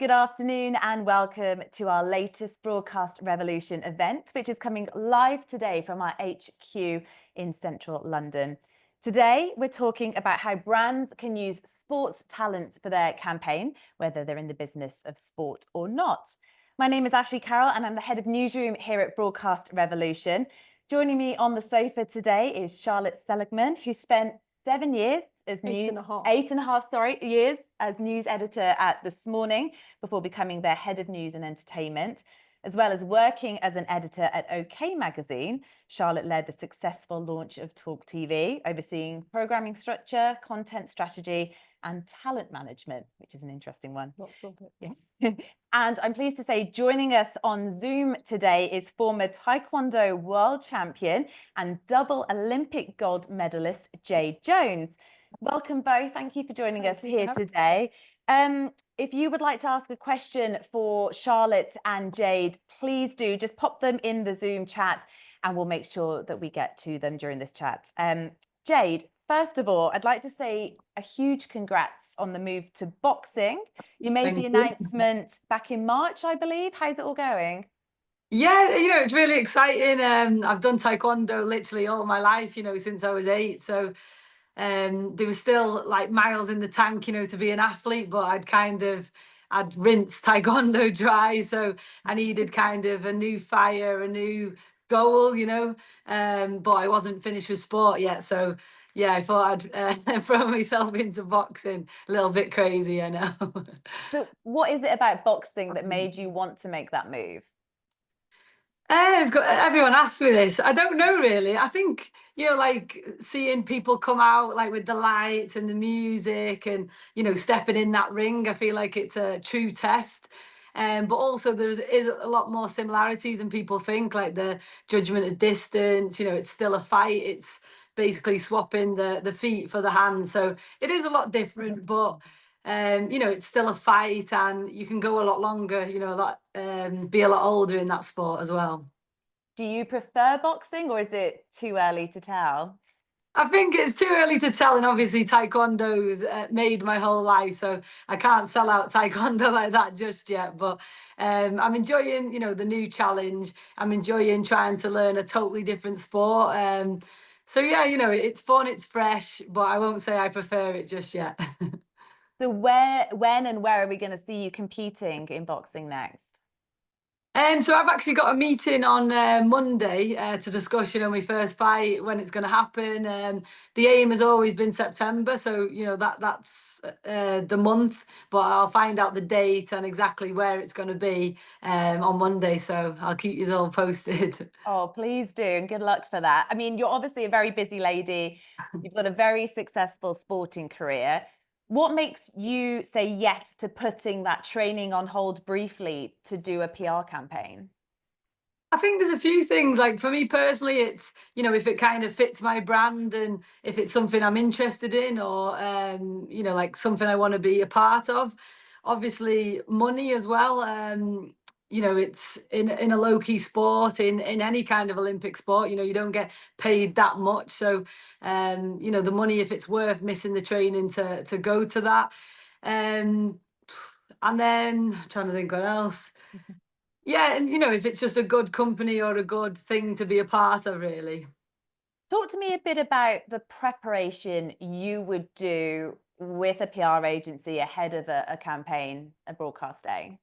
Good afternoon and welcome to our latest Broadcast Revolution event, which is coming live today from our HQ in central London. Today, we're talking about how brands can use sports talents for their campaign, whether they're in the business of sport or not. My name is Ashleigh Carroll and I'm the head of Newsroom here at Broadcast Revolution. Joining me on the sofa today is Charlotte Seligman, who spent 7 years as eight and a half years as news editor at This Morning before becoming their head of news and entertainment. As well as working as an editor at OK magazine, Charlotte led the successful launch of Talk TV, overseeing programming structure, content strategy, and talent management, which is an interesting one. Lots of it. Yeah. And I'm pleased to say joining us on Zoom today is former Taekwondo world champion and double Olympic gold medalist Jade Jones. Welcome both. Thank you for joining us here today. If you would like to ask a question for Charlotte and Jade, please do just pop them in the Zoom chat and we'll make sure that we get to them during this chat. Jade, first of all, I'd like to say a huge congrats on the move to boxing. You made the announcement back in March, I believe. How's it all going? Yeah, it's really exciting. I've done taekwondo literally all my life, since I was 8. So there was still like miles in the tank, to be an athlete, but I'd rinsed taekwondo dry. So I needed kind of a new fire, a new goal, but I wasn't finished with sport yet. So yeah, I thought I'd throw myself into boxing. A little bit crazy, I know. So what is it about boxing that made you want to make that move? Everyone asks me this. I don't know really. I think, like seeing people come out like with the lights and the music and, stepping in that ring, I feel like it's a true test. But also is a lot more similarities than people think, like the judgment at distance, it's still a fight. It's basically swapping the feet for the hands. So it is a lot different, but it's still a fight and you can go a lot longer, be a lot older in that sport as well. Do you prefer boxing or is it too early to tell? I think it's too early to tell, and obviously taekwondo's made my whole life, so I can't sell out taekwondo like that just yet. But I'm enjoying, the new challenge. I'm enjoying trying to learn a totally different sport. So yeah, it's fun, it's fresh, but I won't say I prefer it just yet. So when and where are we going to see you competing in boxing next? So I've actually got a meeting on Monday to discuss, my first fight, when it's going to happen. The aim has always been September, so that's the month. But I'll find out the date and exactly where it's going to be on Monday. So I'll keep you all posted. Oh, please do, and good luck for that. I mean, you're obviously a very busy lady. You've got a very successful sporting career. What makes you say yes to putting that training on hold briefly to do a PR campaign? I think there's a few things. Like for me personally, it's, if it kind of fits my brand and if it's something I'm interested in or, like something I want to be a part of. Obviously, money as well. It's in a low-key sport, in any kind of Olympic sport, you don't get paid that much. So, the money, if it's worth missing the training to go to that. And then I'm trying to think what else. Yeah, and if it's just a good company or a good thing to be a part of, really. Talk to me a bit about the preparation you would do with a PR agency ahead of a campaign, a broadcast day.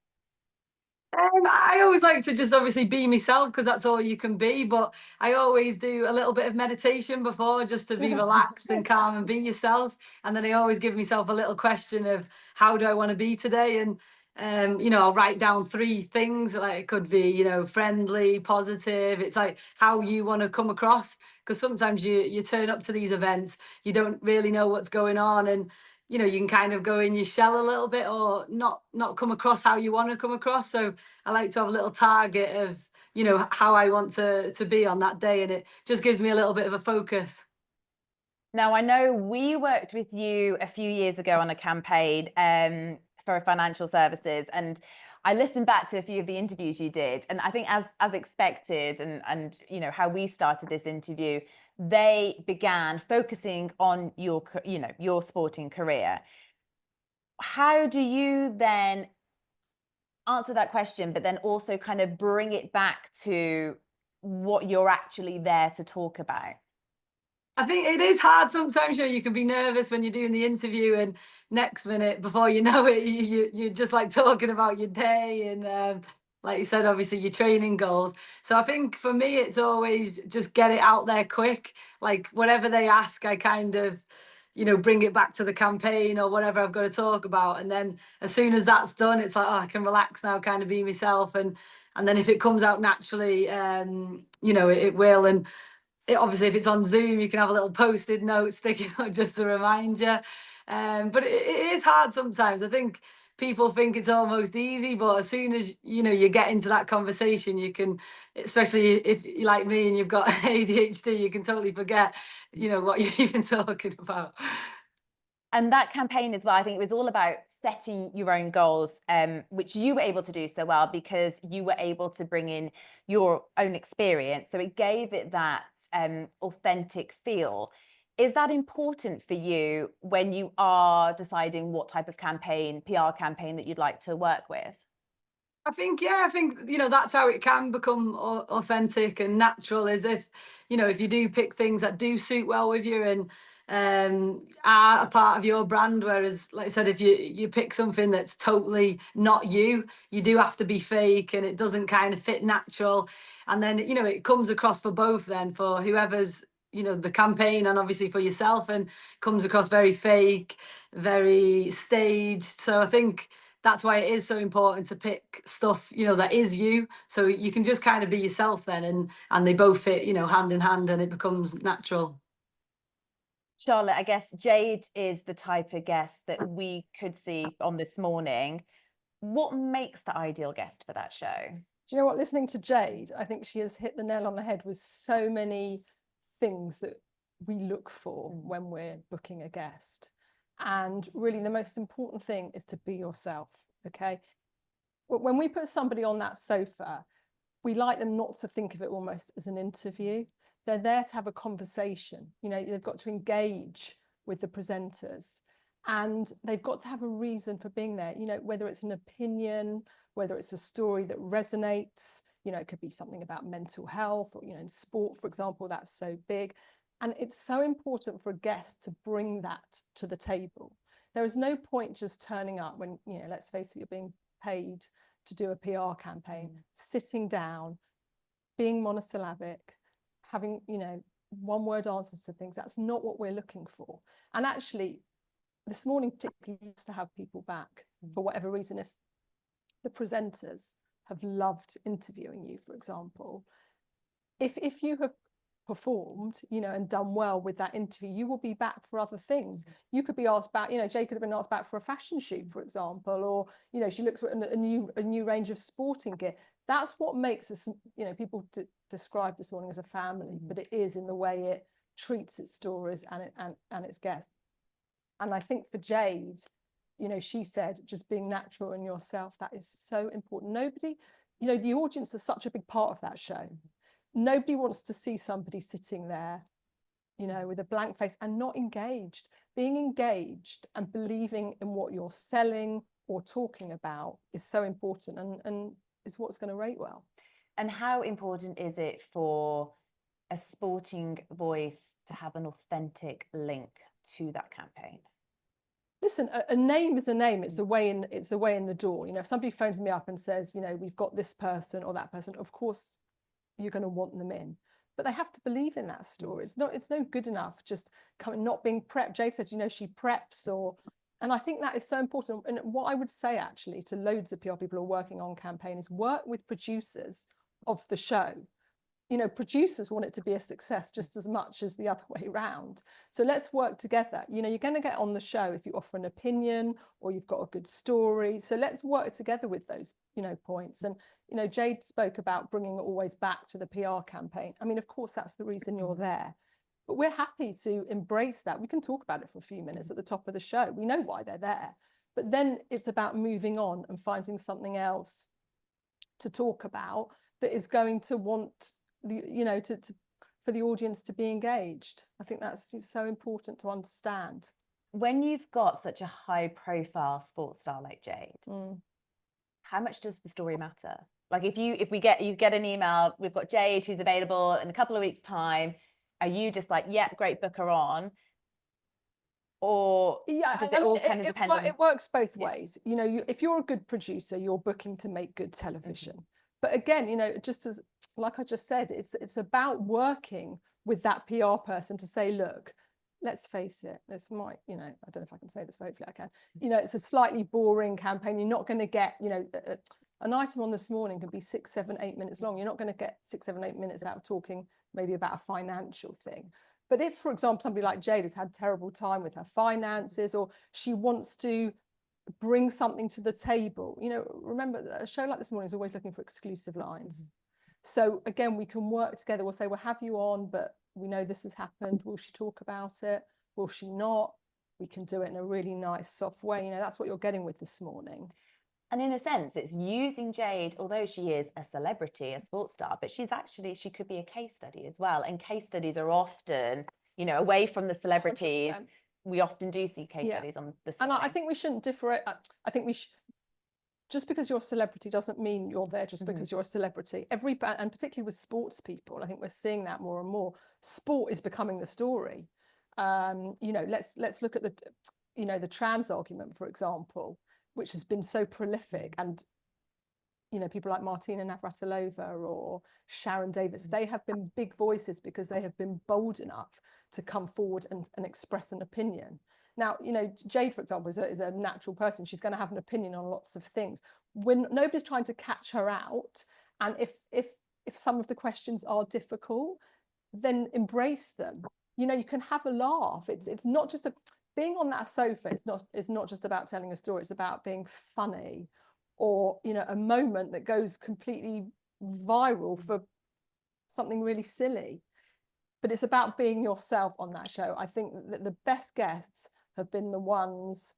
I always like to just obviously be myself because that's all you can be. But I always do a little bit of meditation before just to be relaxed and calm and be yourself. And then I always give myself a little question of how do I want to be today? And I'll write down 3 things. Like it could be, friendly, positive. It's like how you want to come across. Because sometimes you turn up to these events, you don't really know what's going on, and you can kind of go in your shell a little bit or not come across how you want to come across. So I like to have a little target of, how I want to be on that day, and it just gives me a little bit of a focus. Now, I know we worked with you a few years ago on a campaign for financial services, and I listened back to a few of the interviews you did, and I think as expected, and how we started this interview, they began focusing on your sporting career. How do you then answer that question, but then also kind of bring it back to what you're actually there to talk about? I think it is hard sometimes. You can be nervous when you're doing the interview, and next minute, before you know it, you're just like talking about your day and, like you said, obviously your training goals. So I think for me, it's always just get it out there quick. Like whatever they ask, I kind of, bring it back to the campaign or whatever I've got to talk about. And then as soon as that's done, it's like, oh, I can relax now, kind of be myself. And then if it comes out naturally, it will. And obviously, if it's on Zoom, you can have a little posted note sticking up just to remind you. But it is hard sometimes. I think people think it's almost easy, but as soon as you get into that conversation, you can, especially if you're like me and you've got ADHD, you can totally forget, what you're even talking about. And that campaign as well, I think it was all about setting your own goals, which you were able to do so well because you were able to bring in your own experience. So it gave it that authentic feel. Is that important for you when you are deciding what type of campaign, PR campaign, that you'd like to work with? I think, that's how it can become authentic and natural, is if you do pick things that do suit well with you and are a part of your brand. Whereas, like I said, if you pick something that's totally not you, you do have to be fake and it doesn't kind of fit natural. And then, it comes across for both then, for whoever's, the campaign, and obviously for yourself, and comes across very fake, very staged. So I think that's why it is so important to pick stuff, that is you, so you can just kind of be yourself then, and they both fit, hand in hand, and it becomes natural. Charlotte, I guess Jade is the type of guest that we could see on This Morning. What makes the ideal guest for that show? Do you know what? Listening to Jade, I think she has hit the nail on the head with so many things that we look for when we're booking a guest. And really, the most important thing is to be yourself. Okay. When we put somebody on that sofa, we like them not to think of it almost as an interview. They're there to have a conversation. They've got to engage with the presenters, and they've got to have a reason for being there. Whether it's an opinion, whether it's a story that resonates, it could be something about mental health, or, in sport, for example, that's so big. And it's so important for a guest to bring that to the table. There is no point just turning up when, let's face it, you're being paid to do a PR campaign, sitting down, being monosyllabic, having, one-word answers to things. That's not what we're looking for. And actually, This Morning particularly used to have people back for whatever reason. If the presenters have loved interviewing you, for example, if you have performed, and done well with that interview, you will be back for other things. You could be asked back, Jay could have been asked back for a fashion shoot, for example, or, she looks at a new range of sporting gear. That's what makes us, people describe This Morning as a family, but it is in the way it treats its stories and its guests. And I think for Jade, she said, just being natural and yourself, that is so important. Nobody, the audience is such a big part of that show. Nobody wants to see somebody sitting there, with a blank face and not engaged. Being engaged and believing in what you're selling or talking about is so important, and is what's going to rate well. And how important is it for a sporting voice to have an authentic link to that campaign? Listen, a name is a name. It's a way in the door. If somebody phones me up and says, we've got this person or that person, of course you're going to want them in, but they have to believe in that story. It's no good enough just not being prepped. Jade said, she preps, and I think that is so important. And what I would say actually to loads of PR people who are working on campaign is work with producers of the show. Producers want it to be a success just as much as the other way around. So let's work together. You're going to get on the show if you offer an opinion or you've got a good story. So let's work together with those, points. And, Jade spoke about bringing it always back to the PR campaign. I mean, of course, that's the reason you're there. But we're happy to embrace that. We can talk about it for a few minutes at the top of the show. We know why they're there. But then it's about moving on and finding something else to talk about that is going to want for the audience to be engaged. I think that's so important to understand. When you've got such a high profile sports star like Jade, how much does the story matter? Like if you get an email, we've got Jade who's available in a couple of weeks' time, are you just like, yeah, great, book her on? Or does it all kind of depend on... It works both ways. You know, if you're a good producer, you're booking to make good television. But again, you know, just as, like I just said, it's about working with that PR person to say, look, let's face it, this might, you know, I don't know if I can say this, but hopefully I can. You know, it's a slightly boring campaign. You're not going to get, you know, an item on This Morning can be 6, 7, 8 minutes long. You're not going to get 6, 7, 8 minutes out of talking maybe about a financial thing. But if, for example, somebody like Jade has had terrible time with her finances, or she wants to bring something to the table, you know, remember a show like This Morning is always looking for exclusive lines. So again, we can work together. We'll say, we'll have you on, but we know this has happened. Will she talk about it? Will she not? We can do it in a really nice, soft way. You know, that's what you're getting with This Morning. And in a sense, it's using Jade, although she is a celebrity, a sports star, but she could be a case study as well. And case studies are often, you know, away from the celebrities. 100%. We often do see case studies on the side. And I think we shouldn't differ. I think just because you're a celebrity doesn't mean you're there just because you're a celebrity. And particularly with sports people, I think we're seeing that more and more. Sport is becoming the story. You know, let's look at the, you know, the trans argument, for example, which has been so prolific, and you know, people like Martina Navratilova or Sharon Davis, they have been big voices because they have been bold enough to come forward and express an opinion. Now, you know, Jade, for example, is a natural person. She's going to have an opinion on lots of things. When nobody's trying to catch her out, and if some of the questions are difficult, then embrace them. You know, you can have a laugh. It's not just being on that sofa. It's not just about telling a story. It's about being funny, or you know, a moment that goes completely viral for something really silly. But it's about being yourself on that show. I think that the best guests have been the ones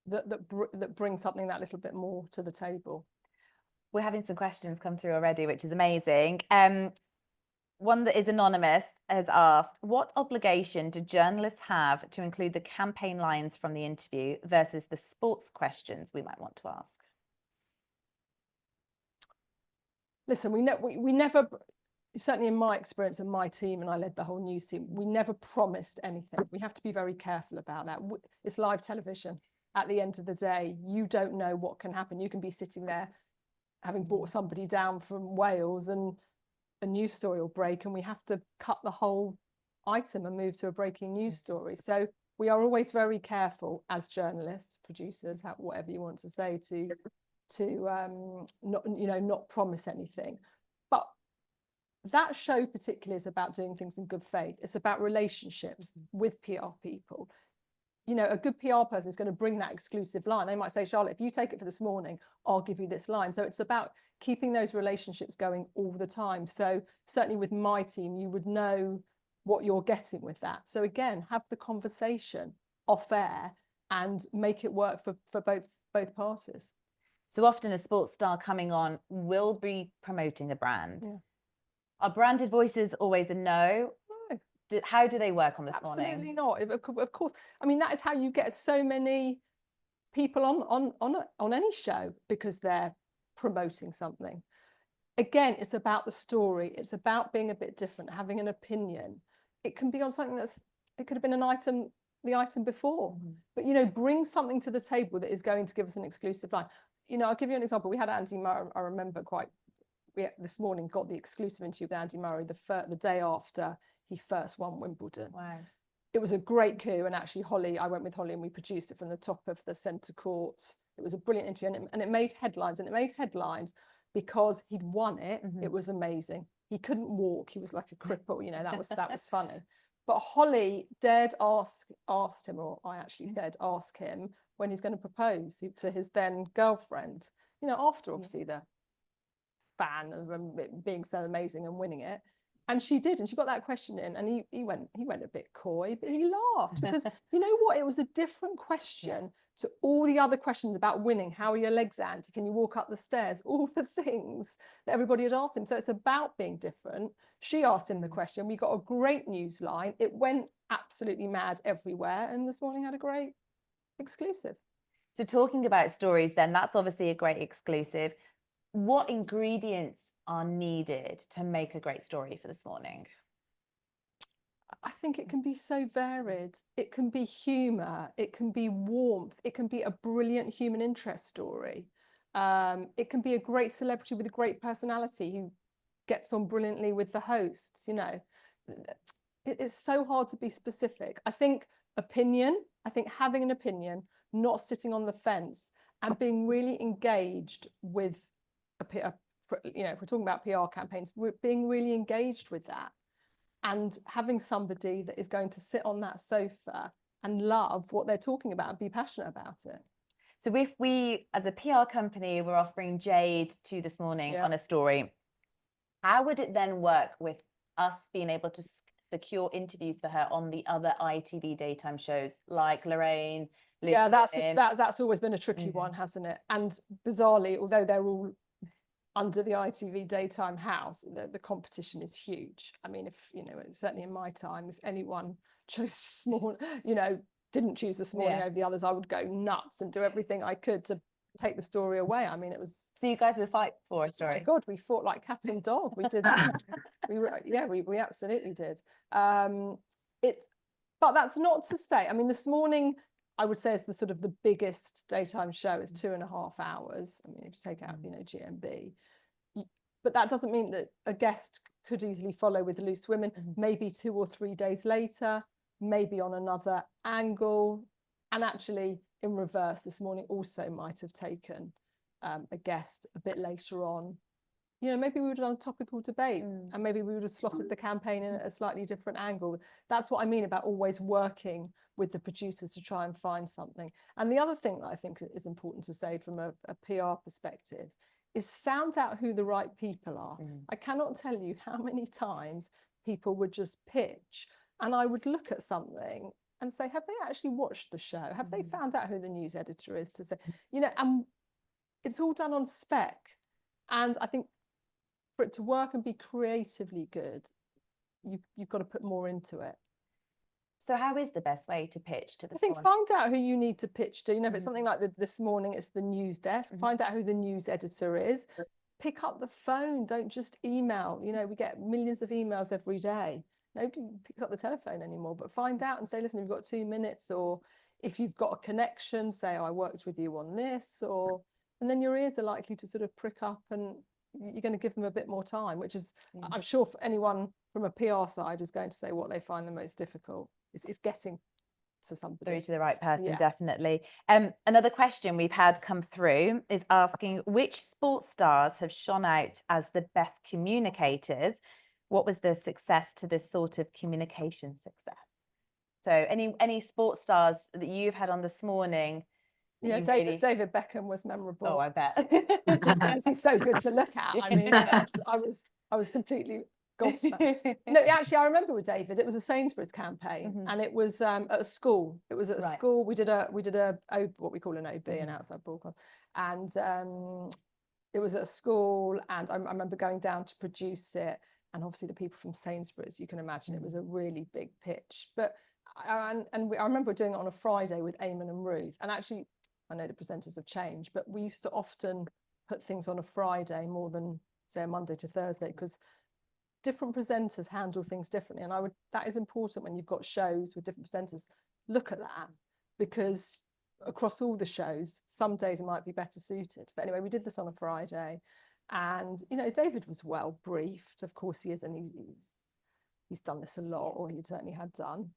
that bring something that little bit more to the table. We're having some questions come through already, which is amazing. One that is anonymous has asked, what obligation do journalists have to include the campaign lines from the interview versus the sports questions we might want to ask? Listen, we never, certainly in my experience and my team, and I led the whole news team, we never promised anything. We have to be very careful about that. It's live television. At the end of the day, you don't know what can happen. You can be sitting there having brought somebody down from Wales and a news story will break and we have to cut the whole item and move to a breaking news story. So we are always very careful as journalists, producers, whatever you want to say, to not promise anything. But that show particularly is about doing things in good faith. It's about relationships with PR people. You know, a good PR person is going to bring that exclusive line. They might say, Charlotte, if you take it for This Morning, I'll give you this line. So it's about keeping those relationships going all the time. So certainly with my team, you would know what you're getting with that. So again, have the conversation off air and make it work for both parties. So often a sports star coming on will be promoting a brand. Yeah. Are branded voices always a no? No. How do they work on This Morning? Absolutely not. Of course. I mean, that is how you get so many people on any show, because they're promoting something. Again, it's about the story. It's about being a bit different, having an opinion. It can be on something it could have been the item before. But, you know, bring something to the table that is going to give us an exclusive line. You know, I'll give you an example. We had Andy Murray, I remember This Morning got the exclusive interview with Andy Murray the day after he first won Wimbledon. Wow. It was a great coup, and actually I went with Holly and we produced it from the top of the centre court. It was a brilliant interview, and it made headlines, because he'd won it. It was amazing. He couldn't walk. He was like a cripple, you know, that was funny. But Holly dared asked him, or I actually said, ask him when he's going to propose to his then girlfriend, you know, after obviously the fan of being so amazing and winning it. And she did, and she got that question in, and he went a bit coy, but he laughed because you know what? It was a different question to all the other questions about winning. How are your legs, Auntie? Can you walk up the stairs? All the things that everybody had asked him. So it's about being different. She asked him the question. We got a great news line. It went absolutely mad everywhere, and This Morning had a great exclusive. So talking about stories, then that's obviously a great exclusive. What ingredients are needed to make a great story for This Morning? I think it can be so varied. It can be humour, it can be warmth, it can be a brilliant human interest story. It can be a great celebrity with a great personality who gets on brilliantly with the hosts, you know. It's so hard to be specific. I think having an opinion, not sitting on the fence, and being really engaged with you know, if we're talking about PR campaigns, we're being really engaged with that. And having somebody that is going to sit on that sofa and love what they're talking about and be passionate about it. So if we, as a PR company, were offering Jade to This Morning on a story, how would it then work with us being able to secure interviews for her on the other ITV daytime shows like Lorraine? Yeah, that's always been a tricky one, hasn't it? And bizarrely, although they're all under the ITV daytime house, the competition is huge. I mean, if, you know, certainly in my time, if anyone chose small, you know, didn't choose This Morning over the others, I would go nuts and do everything I could to take the story away. I mean, it was. So you guys would fight for a story? Oh my God, we fought like cat and dog. We did. we absolutely did. But that's not to say. I mean, This Morning, I would say, is the sort of the biggest daytime show. It's 2.5 hours. I mean, if you take out, you know, GMB. But that doesn't mean that a guest could easily follow with the Loose Women, maybe 2 or 3 days later, maybe on another angle. And actually, in reverse, This Morning also might have taken a guest a bit later on. You know, maybe we would have done a topical debate and maybe we would have slotted the campaign in at a slightly different angle. That's what I mean about always working with the producers to try and find something. And the other thing that I think is important to say from a PR perspective is sound out who the right people are. I cannot tell you how many times people would just pitch and I would look at something and say, have they actually watched the show? Have they found out who the news editor is to say, you know, and it's all done on spec. And I think for it to work and be creatively good, you've got to put more into it. So how is the best way to pitch to This Morning? I think find out who you need to pitch to. You know, if it's something like This Morning, it's the news desk. Find out who the news editor is. Pick up the phone. Don't just email. You know, we get millions of emails every day. Nobody picks up the telephone anymore. But find out and say, listen, you've got 2 minutes, or if you've got a connection, say, oh, I worked with you on this, or and then your ears are likely to sort of prick up and you're going to give them a bit more time, which is, I'm sure, for anyone from a PR side is going to say what they find the most difficult. It's getting to somebody. Through to the right person, definitely. Another question we've had come through is asking, which sports stars have shone out as the best communicators? What was the success to this sort of communication success? So any sports stars that you've had on This Morning? Yeah, David Beckham was memorable. Oh, I bet. Just because he's so good to look at. I mean, I was completely gobsmacked. No, actually, I remember with David, it was a Sainsbury's campaign, and it was at a school. It was at a school. We did a what we call an OB, an outside broadcast, and it was at a school. And I remember going down to produce it, and obviously the people from Sainsbury's, you can imagine it was a really big pitch. But I remember doing it on a Friday with Eamon and Ruth, and actually, I know the presenters have changed, but we used to often put things on a Friday more than, say, a Monday to Thursday, because different presenters handle things differently. And that is important when you've got shows with different presenters. Look at that, because across all the shows, some days it might be better suited. But anyway, we did this on a Friday, and, you know, David was well briefed. Of course he is, and he's done this a lot, or he certainly had done.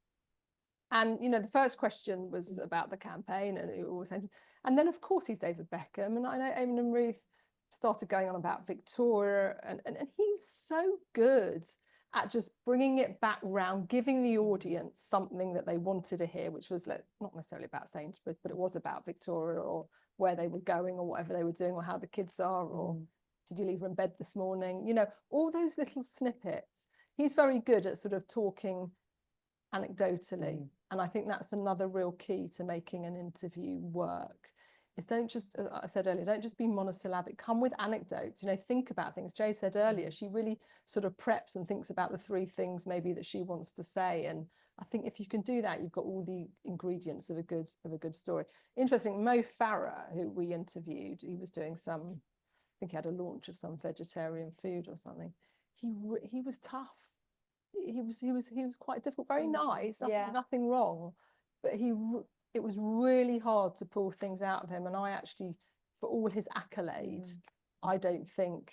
And, you know, the first question was about the campaign, and it always ended. And then, of course, he's David Beckham. And I know Eamon and Ruth started going on about Victoria, and he's so good at just bringing it back round, giving the audience something that they wanted to hear, which was not necessarily about Sainsbury's, but it was about Victoria, or where they were going, or whatever they were doing, or how the kids are, or did you leave her in bed this morning? You know, all those little snippets. He's very good at sort of talking anecdotally. And I think that's another real key to making an interview work, is don't just, as I said earlier, don't just be monosyllabic, come with anecdotes, you know, think about things. Jay said earlier, she really sort of preps and thinks about the 3 things maybe that she wants to say, and I think if you can do that, you've got all the ingredients of a good story. Interesting, Mo Farah, who we interviewed, he was doing some, I think he had a launch of some vegetarian food or something. He was tough. He was quite difficult, very nice, nothing wrong, but it was really hard to pull things out of him. And I actually, for all his accolade, I don't think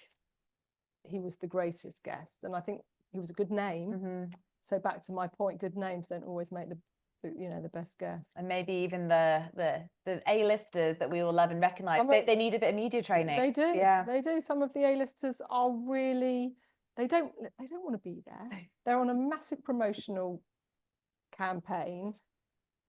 he was the greatest guest. And I think he was a good name. So back to my point, good names don't always make the best guests. And maybe even the A-listers that we all love and recognise, they need a bit of media training. They do. They do. Some of the A-listers are really, they don't want to be there. They're on a massive promotional campaign.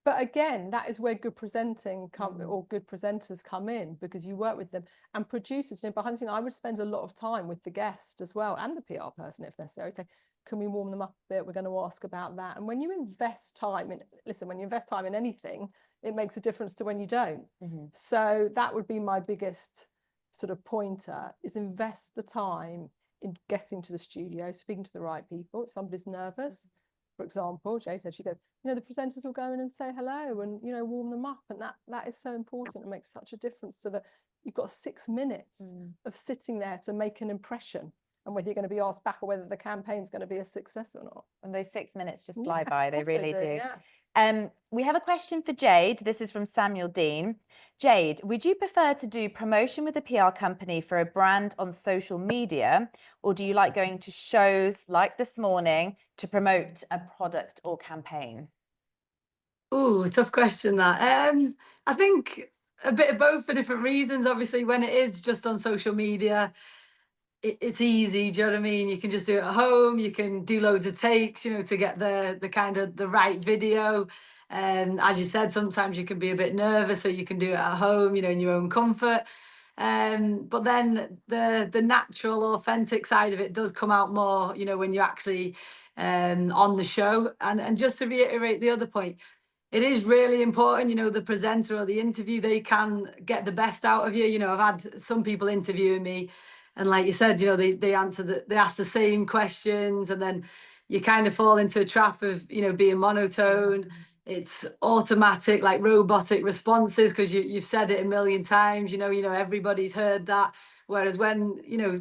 But again, that is where good presenting or good presenters come in, because you work with them. And producers, behind the scenes, I would spend a lot of time with the guest as well, and the PR person if necessary. Say, can we warm them up a bit? We're going to ask about that. And when you invest time in, listen, when you invest time in anything, it makes a difference to when you don't. So that would be my biggest sort of pointer, is invest the time in getting to the studio, speaking to the right people. If somebody's nervous, for example, Jade said, she goes, the presenters will go in and say hello and, warm them up. And that is so important. It makes such a difference to you've got 6 minutes of sitting there to make an impression, and whether you're going to be asked back or whether the campaign's going to be a success or not. And those 6 minutes just fly by, they really do. Yeah. We have a question for Jade. This is from Samuel Dean. Jade, would you prefer to do promotion with a PR company for a brand on social media, or do you like going to shows like This Morning to promote a product or campaign? Ooh, tough question that. I think a bit of both for different reasons. Obviously, when it is just on social media, it's easy. Do you know what I mean? You can just do it at home. You can do loads of takes, to get the kind of the right video. And as you said, sometimes you can be a bit nervous, so you can do it at home, in your own comfort. But then the natural, authentic side of it does come out more, when you're actually on the show. And just to reiterate the other point, it is really important, the presenter or the interview, they can get the best out of you. I've had some people interviewing me, and like you said, they ask the same questions, and then you kind of fall into a trap of, being monotone. It's automatic, like robotic responses, because you've said it a million times, everybody's heard that. Whereas when,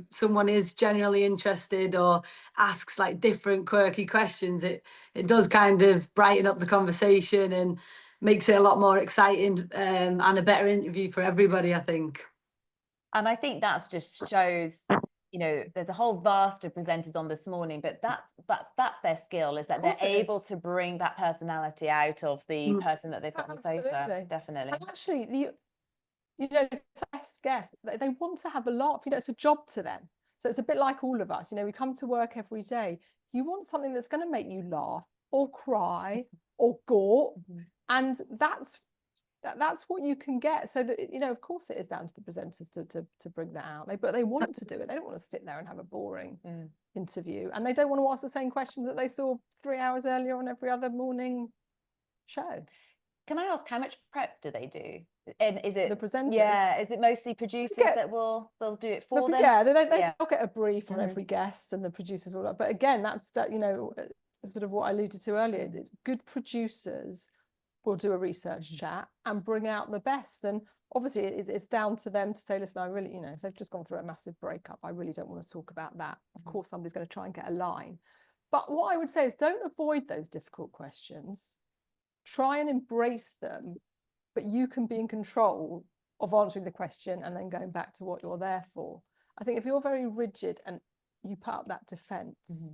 someone is genuinely interested or asks like different quirky questions, it does kind of brighten up the conversation and makes it a lot more exciting, and a better interview for everybody, I think. And I think that's just shows, there's a whole vast of presenters on This Morning, but that's their skill, is that they're able to bring that personality out of the person that they've got on the sofa. Definitely. And actually, best guests, they want to have a laugh. It's a job to them. So it's a bit like all of us. We come to work every day. You want something that's going to make you laugh or cry or gawp, and that's what you can get. So that, of course, it is down to the presenters to bring that out. But they want to do it. They don't want to sit there and have a boring interview, and they don't want to ask the same questions that they saw 3 hours earlier on every other morning show. Can I ask, how much prep do they do? And is it the presenters? Yeah, is it mostly producers that they'll do it for them? Yeah, they'll get a brief on every guest, and the producers will. But again, that's sort of what I alluded to earlier. Good producers will do a research chat and bring out the best. And obviously, it's down to them to say, listen, I really, if they've just gone through a massive breakup, I really don't want to talk about that. Of course, somebody's going to try and get a line. But what I would say is, don't avoid those difficult questions. Try and embrace them, but you can be in control of answering the question and then going back to what you're there for. I think if you're very rigid and you put up that defense,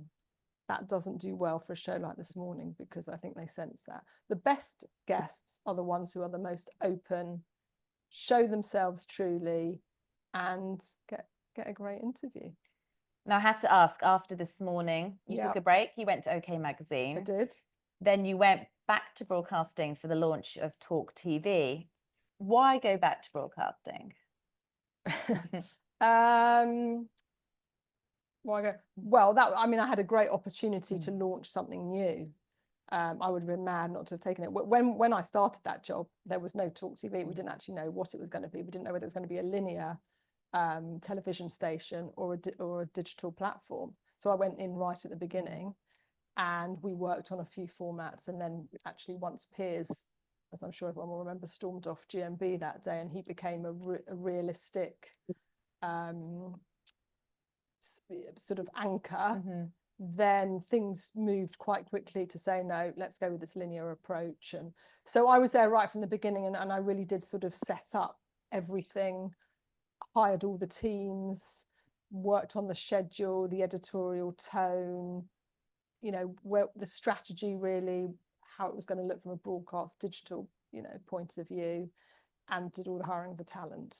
that doesn't do well for a show like This Morning, because I think they sense that. The best guests are the ones who are the most open, show themselves truly, and get a great interview. Now I have to ask, after This Morning, you took a break, you went to OK Magazine. I did. Then you went back to broadcasting for the launch of Talk TV. Why go back to broadcasting? Why go? Well, I had a great opportunity to launch something new. I would have been mad not to have taken it. When I started that job, there was no Talk TV. We didn't actually know what it was going to be. We didn't know whether it was going to be a linear television station or a digital platform. So I went in right at the beginning. and we worked on a few formats. And then actually once Piers, as I'm sure everyone will remember, stormed off GMB that day, and he became a realistic sort of anchor, then things moved quite quickly to say, no, let's go with this linear approach. And so I was there right from the beginning, and I really did sort of set up everything, hired all the teams, worked on the schedule, the editorial tone, you know, where the strategy, really how it was going to look from a broadcast digital, you know, point of view, and did all the hiring of the talent.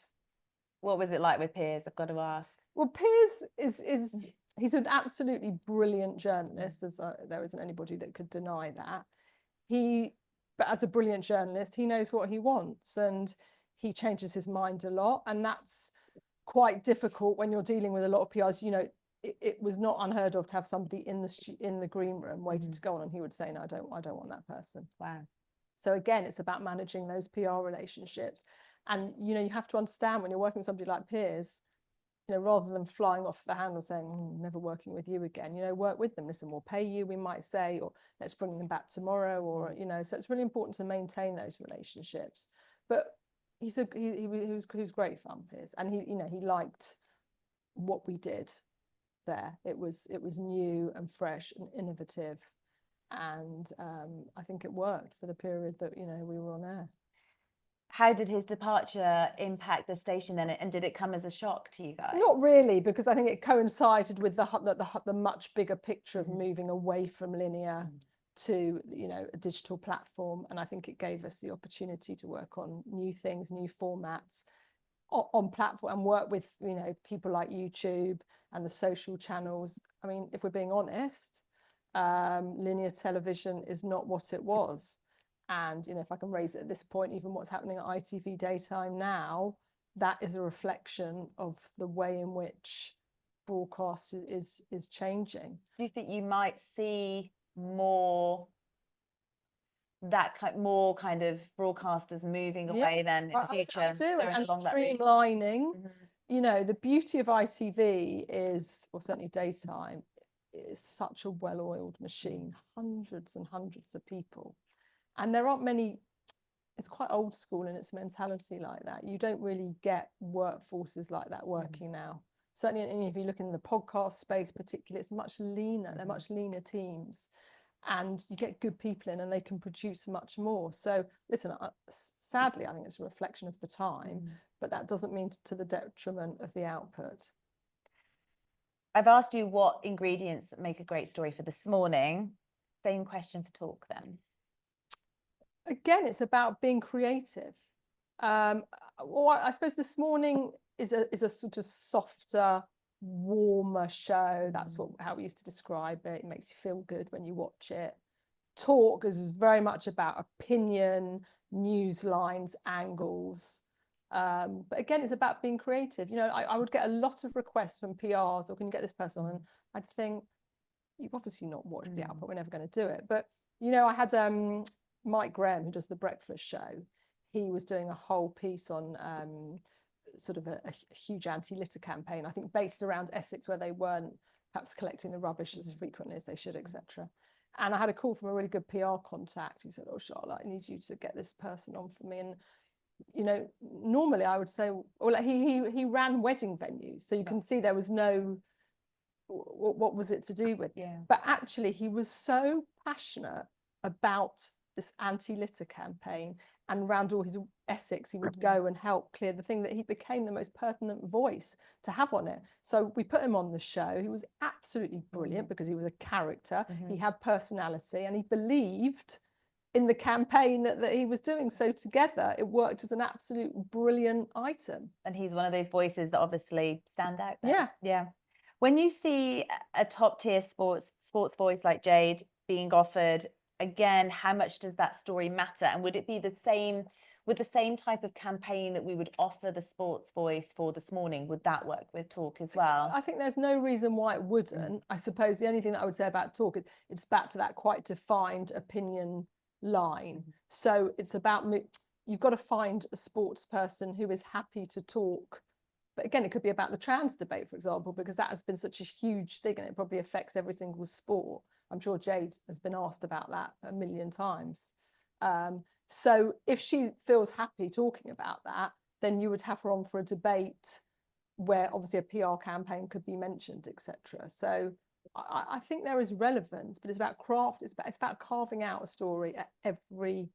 What was it like with Piers? I've got to ask. Well, Piers is he's an absolutely brilliant journalist, as there isn't anybody that could deny that. But as a brilliant journalist, he knows what he wants, and he changes his mind a lot, and that's quite difficult when you're dealing with a lot of PRs. You know, it was not unheard of to have somebody in the green room waiting to go on, and he would say, no, I don't want that person. Wow. So again, it's about managing those PR relationships. And, you know, you have to understand when you're working with somebody like Piers, you know, rather than flying off the handle saying, never working with you again, you know, work with them. Listen, we'll pay you, we might say, or let's bring them back tomorrow, or, you know, so it's really important to maintain those relationships. But he was great fun, Piers, and he, you know, he liked what we did there. It was new and fresh and innovative, and I think it worked for the period that, you know, we were on air. How did his departure impact the station then, and did it come as a shock to you guys? Not really, because I think it coincided with the much bigger picture of moving away from linear to, you know, a digital platform, and I think it gave us the opportunity to work on new things, new formats on platform, and work with, you know, people like YouTube and the social channels. I mean, if we're being honest, linear television is not what it was. And, you know, if I can raise it at this point, even what's happening at ITV Daytime now, that is a reflection of the way in which broadcast is changing. Do you think you might see more kind of broadcasters moving away then in the future? I do, and streamlining. You know, the beauty of ITV is, or certainly Daytime, is such a well-oiled machine, hundreds and hundreds of people. And there aren't many, it's quite old school in its mentality like that. You don't really get workforces like that working now. Certainly, if you look in the podcast space particularly, it's much leaner. They're much leaner teams. And you get good people in and they can produce much more. So listen, sadly, I think it's a reflection of the time, but that doesn't mean to the detriment of the output. I've asked you what ingredients make a great story for This Morning. Same question for Talk then. Again, it's about being creative. Well, I suppose This Morning is a sort of softer, warmer show. That's how we used to describe it. It makes you feel good when you watch it. Talk is very much about opinion, news lines, angles. But again, it's about being creative. You know, I would get a lot of requests from PRs, or can you get this person on? And I'd think, you've obviously not watched the output, we're never going to do it. But, you know, I had Mike Graham, who does the breakfast show. He was doing a whole piece on sort of a huge anti-litter campaign, I think based around Essex, where they weren't perhaps collecting the rubbish as frequently as they should, etc. And I had a call from a really good PR contact who said, oh, Charlotte, I need you to get this person on for me. And, you know, normally I would say, well, like he ran wedding venues, so you can see there was no, what was it to do with? But actually he was so passionate about this anti-litter campaign, and around all his Essex he would go and help clear the thing, that he became the most pertinent voice to have on it. So we put him on the show. He was absolutely brilliant because he was a character, he had personality, and he believed in the campaign that he was doing. So together it worked as an absolute brilliant item. And he's one of those voices that obviously stand out there. Yeah. When you see a top tier sports voice like Jade being offered, again, how much does that story matter? And would it be the same with the same type of campaign that we would offer the sports voice for This Morning? Would that work with Talk as well? I think there's no reason why it wouldn't. I suppose the only thing that I would say about Talk is it's back to that quite defined opinion line. So it's about, you've got to find a sports person who is happy to talk. But again, it could be about the trans debate, for example, because that has been such a huge thing, and it probably affects every single sport I'm sure Jade has been asked about that a million times. So if she feels happy talking about that, then you would have her on for a debate where obviously a PR campaign could be mentioned, etc. So I think there is relevance, but it's about craft. It's about carving out a story at every,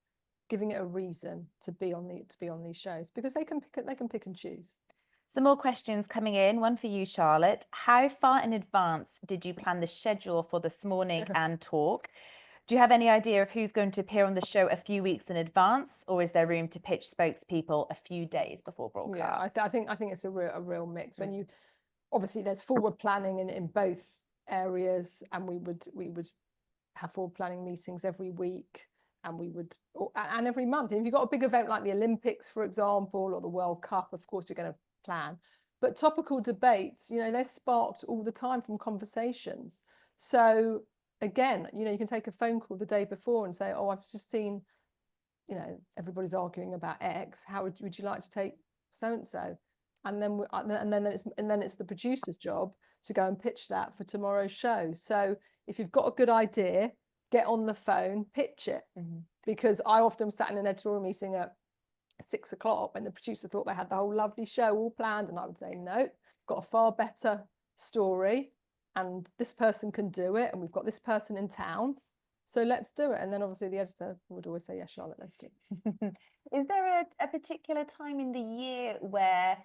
giving it a reason to be on these shows, because they can pick and choose. Some more questions coming in. One for you, Charlotte. How far in advance did you plan the schedule for This Morning and Talk? Do you have any idea of who's going to appear on the show a few weeks in advance, or is there room to pitch spokespeople a few days before broadcast? Yeah, I think it's a real mix. When you obviously there's forward planning in both areas, and we would have forward planning meetings every week, and and every month. And if you've got a big event like the Olympics, for example, or the World Cup, of course you're going to plan. But topical debates, they're sparked all the time from conversations. So again, you can take a phone call the day before and say, oh, I've just seen, everybody's arguing about X. How would you like to take so and so? And then it's the producer's job to go and pitch that for tomorrow's show. So if you've got a good idea, get on the phone, pitch it. Because I often sat in an editorial meeting at 6 o'clock when the producer thought they had the whole lovely show all planned, and I would say, no, got a far better story, and this person can do it, and we've got this person in town, so let's do it. And then obviously the editor would always say, yes, Charlotte, let's do it. Is there a particular time in the year where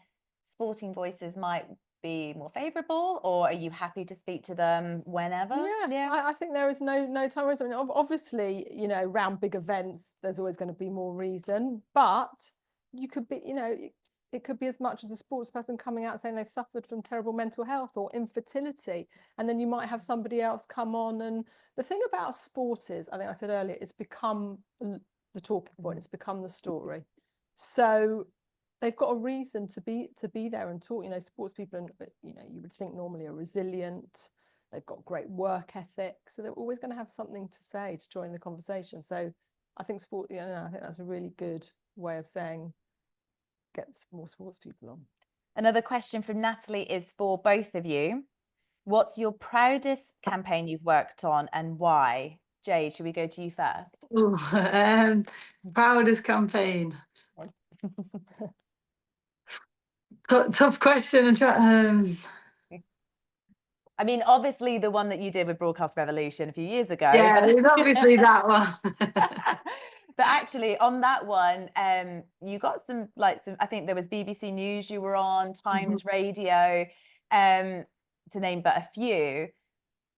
sporting voices might be more favourable, or are you happy to speak to them whenever? I think there is no time. I mean, obviously, around big events there's always going to be more reason, but you could be, it could be as much as a sports person coming out saying they've suffered from terrible mental health or infertility, and then you might have somebody else come on. And the thing about sport is, I think I said earlier, it's become the talking point, it's become the story. So they've got a reason to be there and talk. Sports people, you would think normally are resilient, they've got great work ethic, so they're always going to have something to say to join the conversation. So I think sport, I think that's a really good way of saying, get more sports people on. Another question from Natalie is for both of you. What's your proudest campaign you've worked on, and why? Jade, should we go to you first? Ooh, proudest campaign. Tough question. I mean, obviously the one that you did with Broadcast Revolution a few years ago. Yeah, it was obviously that one. But actually on that one, you got some, I think there was BBC News you were on, Times Radio, to name but a few.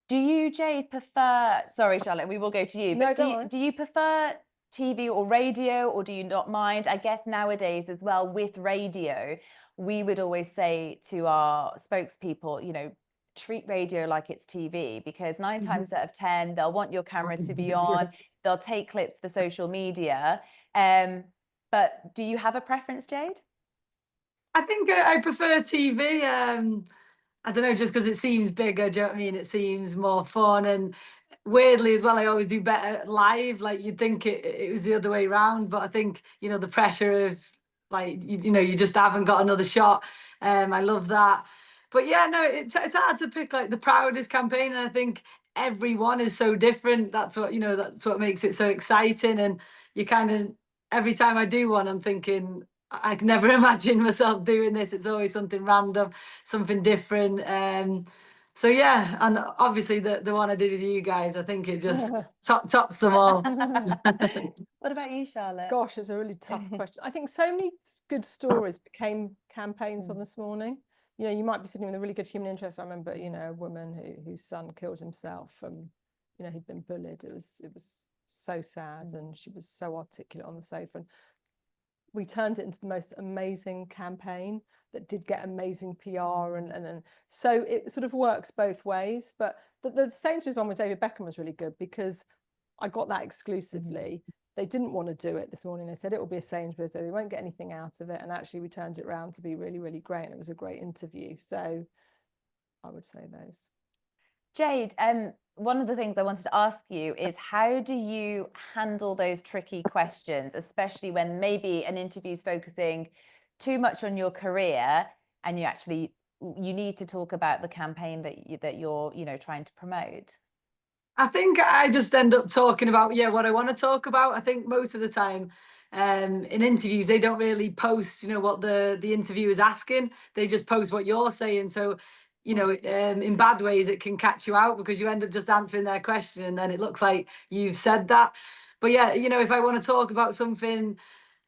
Do you, Jade, prefer, sorry, Charlotte, we will go to you. No, but do you prefer TV or radio, or do you not mind? I guess nowadays as well with radio, we would always say to our spokespeople, treat radio like it's TV, because 9 times out of 10, they'll want your camera to be on, they'll take clips for social media. But do you have a preference, Jade? I think I prefer TV. I don't know, just because it seems bigger, do you know what I mean? It seems more fun, and weirdly as well, I always do better live. Like, you'd think it was the other way around, but I think, the pressure of, like, you just haven't got another shot. I love that. But yeah, no, it's hard to pick like the proudest campaign, and I think everyone is so different. That's what makes it so exciting. And you kind of, every time I do one, I'm thinking, I can never imagine myself doing this. It's always something random, something different. So yeah, and obviously the one I did with you guys, I think it just tops them all. What about you, Charlotte? Gosh, it's a really tough question. I think so many good stories became campaigns on This Morning. You might be sitting with a really good human interest. I remember, a woman whose son killed himself, and he'd been bullied. It was so sad, and she was so articulate on the sofa. And we turned it into the most amazing campaign that did get amazing PR, and so it sort of works both ways. But the Sainsbury's one with David Beckham was really good, because I got that exclusively. They didn't want to do it This Morning. They said it will be a Sainsbury's, so they won't get anything out of it. And actually we turned it around to be really, really great. And it was a great interview. So I would say those. Jade, one of the things I wanted to ask you is, how do you handle those tricky questions, especially when maybe an interview is focusing too much on your career, and you need to talk about the campaign that you're trying to promote? I think I just end up talking about, what I want to talk about. I think most of the time, in interviews, they don't really post, what the interviewer is asking. They just post what you're saying. So, in bad ways, it can catch you out because you end up just answering their question and then it looks like you've said that. But yeah, if I want to talk about something,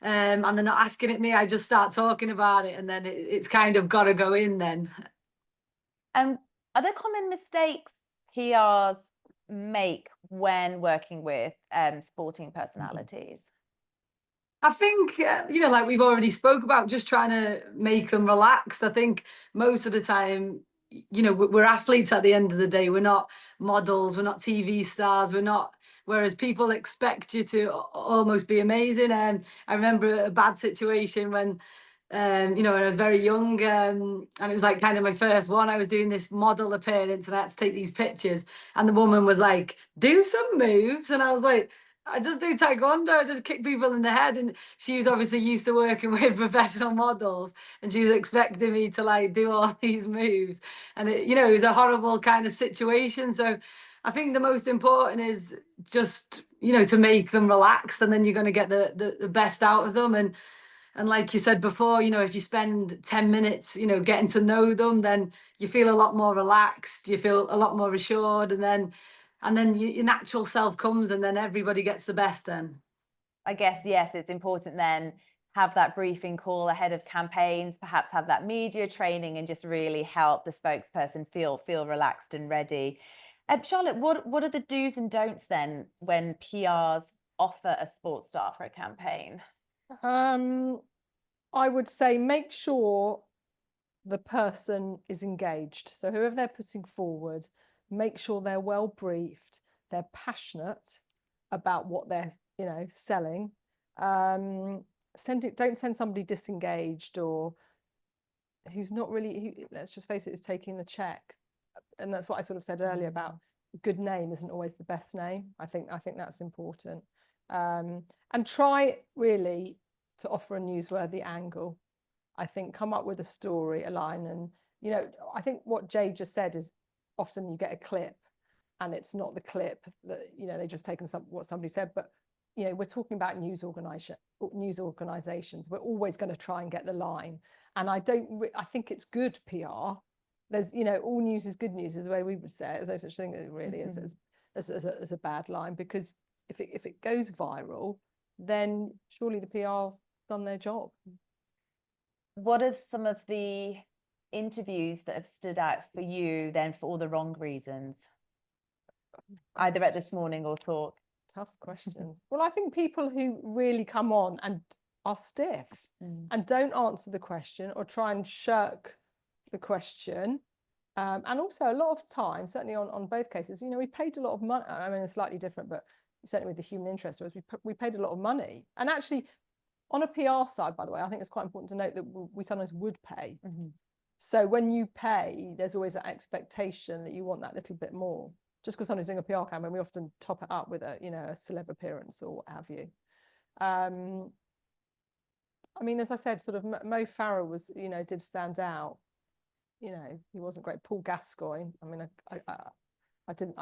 and they're not asking it me, I just start talking about it, and then it's kind of got to go in then. Are there common mistakes PRs make when working with sporting personalities? I think, like we've already spoke about, just trying to make them relaxed. I think most of the time, we're athletes at the end of the day. We're not models, we're not TV stars, we're not, whereas people expect you to almost be amazing. I remember a bad situation when, when I was very young, and it was like kind of my first one. I was doing this model appearance and I had to take these pictures, and the woman was like, do some moves. And I was like, I just do taekwondo, I just kick people in the head. And she was obviously used to working with professional models, and she was expecting me to like do all these moves. And it was a horrible kind of situation. So I think the most important is just, to make them relaxed, and then you're going to get the best out of them. And like you said before, if you spend 10 minutes, getting to know them, then you feel a lot more relaxed, you feel a lot more assured, and then your natural self comes, and then everybody gets the best then. I guess, yes, it's important then have that briefing call ahead of campaigns, perhaps have that media training, and just really help the spokesperson feel relaxed and ready. Charlotte, what are the do's and don'ts then when PRs offer a sports star for a campaign? I would say make sure the person is engaged. So whoever they're putting forward, make sure they're well briefed, they're passionate about what they're, selling. Don't send somebody disengaged or who's not really, let's just face it, who's taking the check. And that's what I sort of said earlier about good name isn't always the best name. I think that's important. And try really to offer a newsworthy angle. I think come up with a story, a line, and I think what Jade just said is often you get a clip and it's not the clip that they've just taken what somebody said, but we're talking about news organizations. We're always going to try and get the line, and I think it's good PR. There's all news is good news is the way we would say it. There's no such thing really as a bad line, because if it goes viral, then surely the PR done their job. What are some of the interviews that have stood out for you then for all the wrong reasons, either at This Morning or Talk? Tough questions. Well, I think people who really come on and are stiff and don't answer the question or try and shirk the question. And also a lot of time, certainly on both cases, we paid a lot of money. I mean, it's slightly different, but certainly with the human interest, we paid a lot of money. And actually, on a PR side, by the way, I think it's quite important to note that we sometimes would pay. So when you pay, there's always that expectation that you want that little bit more. Just because somebody's doing a PR campaign, we often top it up with a celeb appearance or what have you. I mean, as I said, sort of Mo Farah was, did stand out. He wasn't great. Paul Gascoigne. I mean, I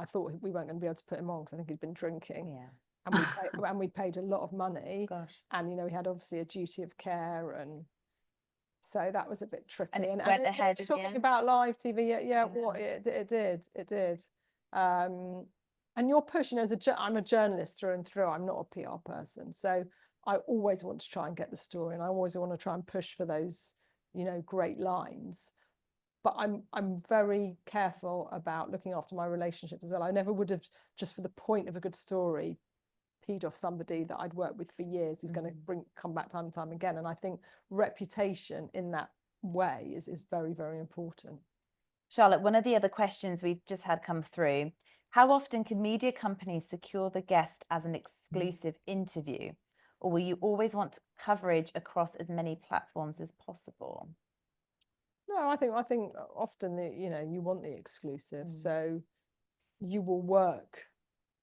thought we weren't going to be able to put him on because I think he'd been drinking. Yeah. And we paid a lot of money. Gosh. And we had obviously a duty of care, and so that was a bit tricky. And and went ahead talking about live TV, what it did. And your push, I'm a journalist through and through. I'm not a PR person, so I always want to try and get the story, and I always want to try and push for those, great lines. But I'm very careful about looking after my relationships as well. I never would have, just for the point of a good story, peed off somebody that I'd worked with for years who's going to come back time and time again. And I think reputation in that way is very, very important. Charlotte, one of the other questions we've just had come through: how often can media companies secure the guest as an exclusive interview, or will you always want coverage across as many platforms as possible? No, I think often you want the exclusive, so you will work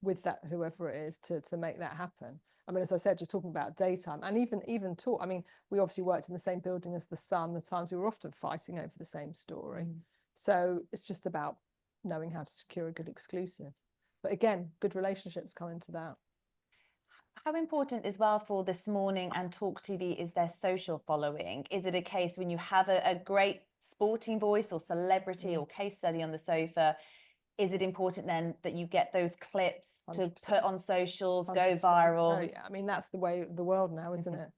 with that whoever it is to make that happen. I mean, as I said, just talking about daytime and even talk. I mean, we obviously worked in the same building as The Sun. The times we were often fighting over the same story. So it's just about knowing how to secure a good exclusive. But again, good relationships come into that. How important as well for This Morning and Talk TV is their social following? Is it a case when you have a great sporting voice or celebrity or case study on the sofa, is it important then that you get those clips 100%. To put on socials, 100%. Go viral? Oh yeah, I mean, that's the way of the world now, isn't it?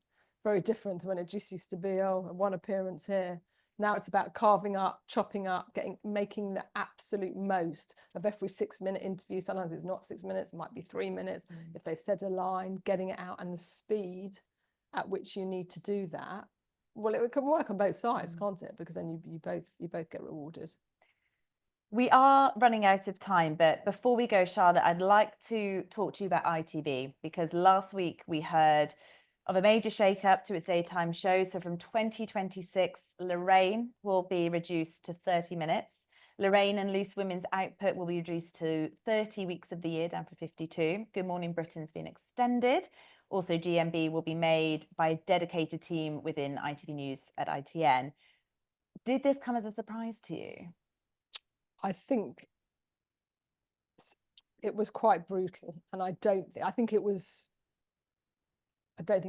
Very different to when it just used to be, oh, one appearance here. Now it's about carving up, chopping up, making the absolute most of every 6-minute interview. Sometimes it's not 6 minutes, it might be 3 minutes. If they've said a line, getting it out, and the speed at which you need to do that. Well, it can work on both sides, can't it? Because then you both get rewarded. We are running out of time, but before we go, Charlotte, I'd like to talk to you about ITV, because last week we heard of a major shake-up to its daytime show. So from 2026, Lorraine will be reduced to 30 minutes. Lorraine and Loose Women's output will be reduced to 30 weeks of the year, down from 52. Good Morning Britain's been extended. Also, GMB will be made by a dedicated team within ITV News at ITN. Did this come as a surprise to you? I think it was quite brutal, and I don't think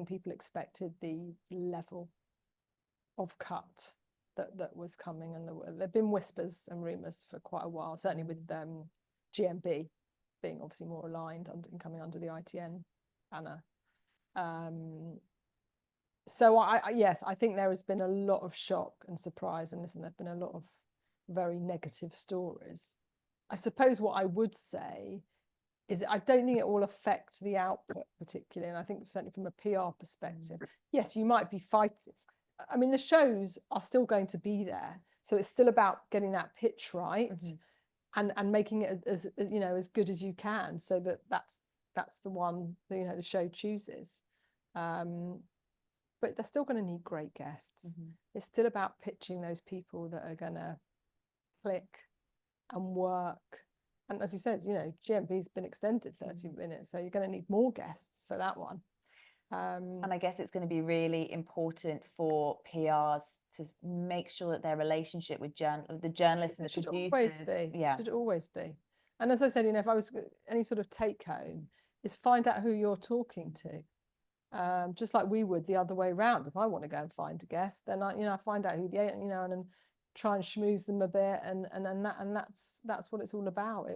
people expected the level of cut that was coming, and there've been whispers and rumours for quite a while, certainly with GMB being obviously more aligned and coming under the ITN banner. So yes, I think there has been a lot of shock and surprise, and listen, there've been a lot of very negative stories. I suppose what I would say is I don't think it will affect the output particularly, and I think certainly from a PR perspective, yes, you might be fighting. I mean, the shows are still going to be there, so it's still about getting that pitch right, and making it as good as you can, so that's the one that the show chooses. But they're still going to need great guests. It's still about pitching those people that are going to click and work. And as you said, GMB's been extended 30 minutes, so you're going to need more guests for that one. And I guess it's going to be really important for PRs to make sure that their relationship with the journalists and the producers should always be. And as I said, if I was any sort of take home, is find out who you're talking to. Just like we would the other way around. If I want to go and find a guest, then I find out who and then try and schmooze them a bit, and that's what it's all about.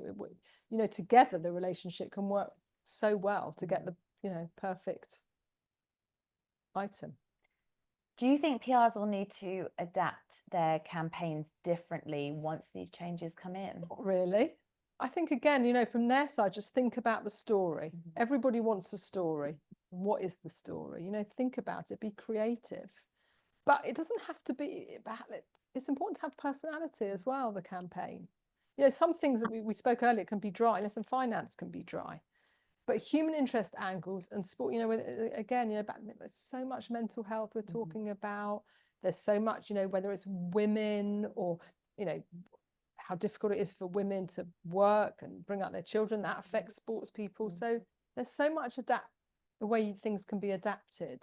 Together the relationship can work so well to get the perfect item. Do you think PRs will need to adapt their campaigns differently once these changes come in? Not really. I think again, from their side, just think about the story. Everybody wants a story. What is the story? Think about it, be creative. But it doesn't have to be about it. It's important to have personality as well, the campaign. Some things that we spoke earlier can be dry. Listen, finance can be dry. But human interest angles and sport, again, there's so much mental health we're talking about. There's so much, whether it's women or, how difficult it is for women to work and bring up their children, that affects sports people. So there's so much the way things can be adapted.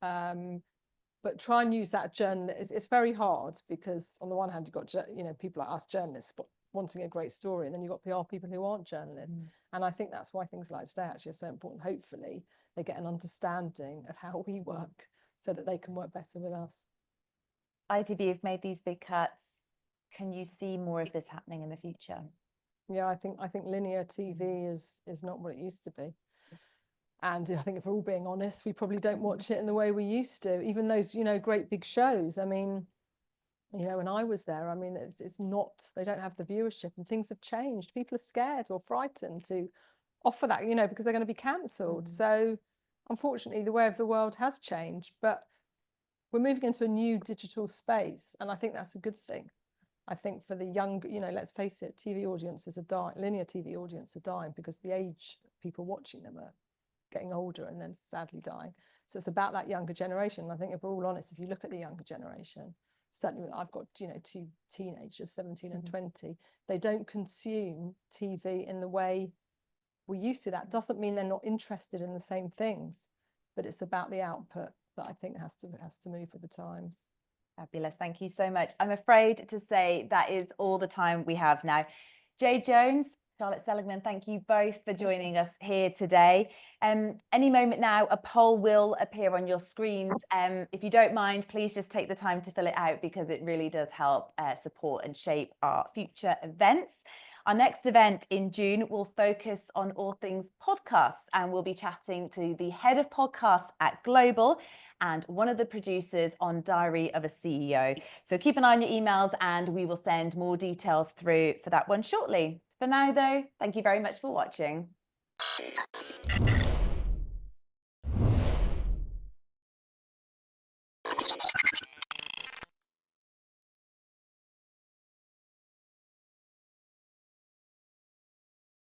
But try and use that journalist. It's very hard because on the one hand, you've got people like us journalists wanting a great story, and then you've got PR people who aren't journalists. And I think that's why things like today actually are so important. Hopefully they get an understanding of how we work so that they can work better with us. ITV have made these big cuts. Can you see more of this happening in the future? Yeah, I think linear TV is not what it used to be. And I think if we're all being honest, we probably don't watch it in the way we used to. Even those, great big shows. I mean, when I was there, I mean, it's not, they don't have the viewership, and things have changed. People are scared or frightened to offer that, because they're going to be cancelled. So unfortunately, the way of the world has changed, but we're moving into a new digital space. And I think that's a good thing. I think for the young, let's face it, TV audiences are dying, linear TV audiences are dying because the age people watching them are getting older and then sadly dying. So it's about that younger generation. And I think if we're all honest, if you look at the younger generation, certainly I've got, 2 teenagers, 17 and 20, they don't consume TV in the way we used to. That doesn't mean they're not interested in the same things, but it's about the output that I think has to move with the times. Fabulous. Thank you so much. I'm afraid to say that is all the time we have now. Jade Jones, Charlotte Seligman, thank you both for joining us here today. Any moment now, a poll will appear on your screens. If you don't mind, please just take the time to fill it out, because it really does help support and shape our future events. Our next event in June will focus on all things podcasts, and we'll be chatting to the head of podcasts at Global and one of the producers on Diary of a CEO. So keep an eye on your emails, and we will send more details through for that one shortly. For now, though, thank you very much for watching.